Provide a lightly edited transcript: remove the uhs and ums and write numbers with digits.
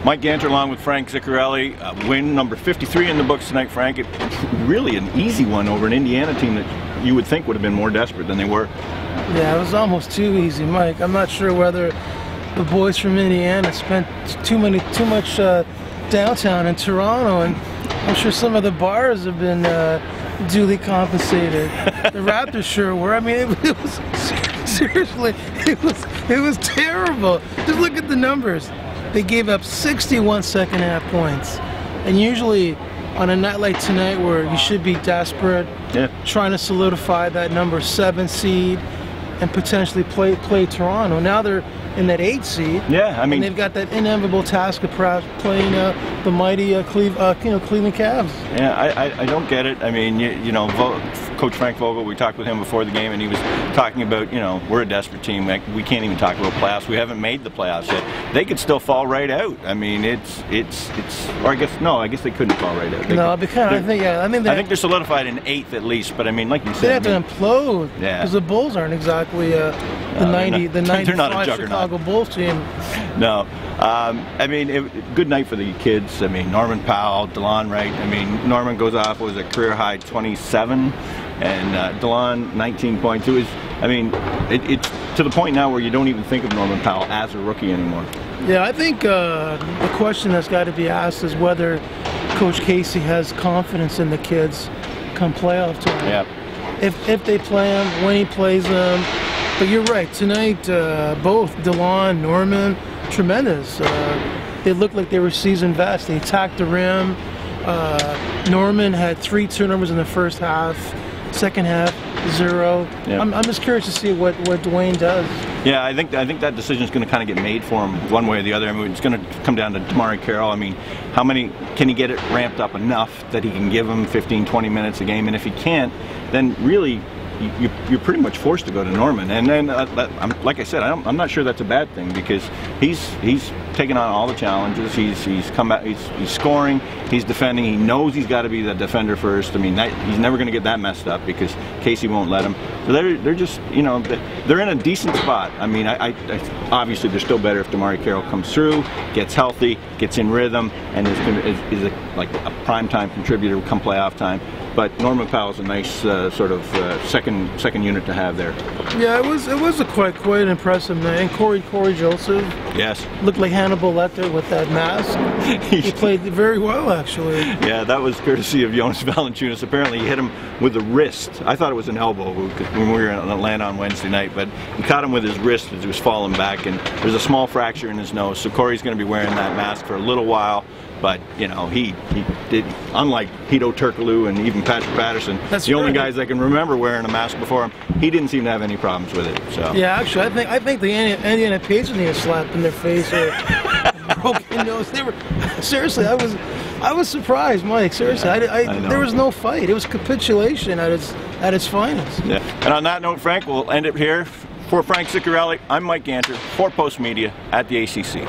Mike Ganter along with Frank Ziccarelli. Win number 53 in the books tonight, Frank. Really an easy one over an Indiana team that you would think would have been more desperate than they were. Yeah, it was almost too easy, Mike. I'm not sure whether the boys from Indiana spent too much downtown in Toronto, and I'm sure some of the bars have been duly compensated. The Raptors sure were. I mean, it was seriously, it was terrible. Just look at the numbers. They gave up 61 second-half points, and usually on a night like tonight where you should be desperate, trying to solidify that number 7 seed and potentially play Toronto. Now they're in that 8 seed. Yeah, I mean, and they've got that inevitable task of perhaps playing the mighty Cleveland Cavs. Yeah, I don't get it. I mean, you know, Coach Frank Vogel, we talked with him before the game, and he was talking about, you know, we're a desperate team. We can't even talk about playoffs. We haven't made the playoffs yet. They could still fall right out. I mean, or I guess they couldn't fall right out. No, because I think they're solidified in 8th at least. But I mean, like you said, they have to implode. Yeah, because the Bulls aren't exactly the 95 Chicago Bulls team. No. I mean, good night for the kids. I mean, Norman Powell, DeLon Wright. I mean, Norman goes off with a career high 27, and DeLon 19.2. I mean, it's to the point now where you don't even think of Norman Powell as a rookie anymore. Yeah, I think the question that's got to be asked is whether Coach Casey has confidence in the kids come playoff time. Yeah. If they play him, when he plays them. But you're right, tonight both DeLon, Norman, tremendous. They looked like they were seasoned vets. They attacked the rim. Norman had 3 turnovers in the first half. Second half, 0. Yeah. I'm just curious to see what Dwayne does. Yeah, I think that decision is going to kind of get made for him one way or the other. I mean, it's going to come down to Carroll. I mean, how many can he get it ramped up enough that he can give him 15, 20 minutes a game? And if he can't, then really you're pretty much forced to go to Norman. And then, like I said, I'm not sure that's a bad thing, because he's taken on all the challenges. He's come back. He's scoring. He's defending. He knows he's got to be the defender first. I mean, he's never going to get that messed up because Casey won't let him. So they're just, you know, they're in a decent spot. I mean, I obviously they're still better if DeMarre Carroll comes through, gets healthy, gets in rhythm, and is like a primetime contributor come playoff time. But Norman Powell's a nice sort of second unit to have there. Yeah, it was a quite impressive night. And Corey Joseph, yes, looked like Hannibal Lecter with that mask. He played very well, actually. Yeah, that was courtesy of Jonas Valanciunas. Apparently, he hit him with the wrist. I thought it was an elbow when we were in Atlanta on Wednesday night, but he caught him with his wrist as he was falling back, and there's a small fracture in his nose. So Corey's going to be wearing that mask for a little while. But, you know, he did, unlike Hedo Turkoglu and even Patrick Patterson, the only guys I can remember wearing a mask before him, he didn't seem to have any problems with it. So yeah, actually, I think the Indiana Pacers need a slap in their face or a broken nose. They were seriously. I was surprised, Mike. Seriously, I there was no fight. It was capitulation at its finest. Yeah. And on that note, Frank, we'll end it here. For Frank Ziccarelli, I'm Mike Ganter for Post Media at the ACC.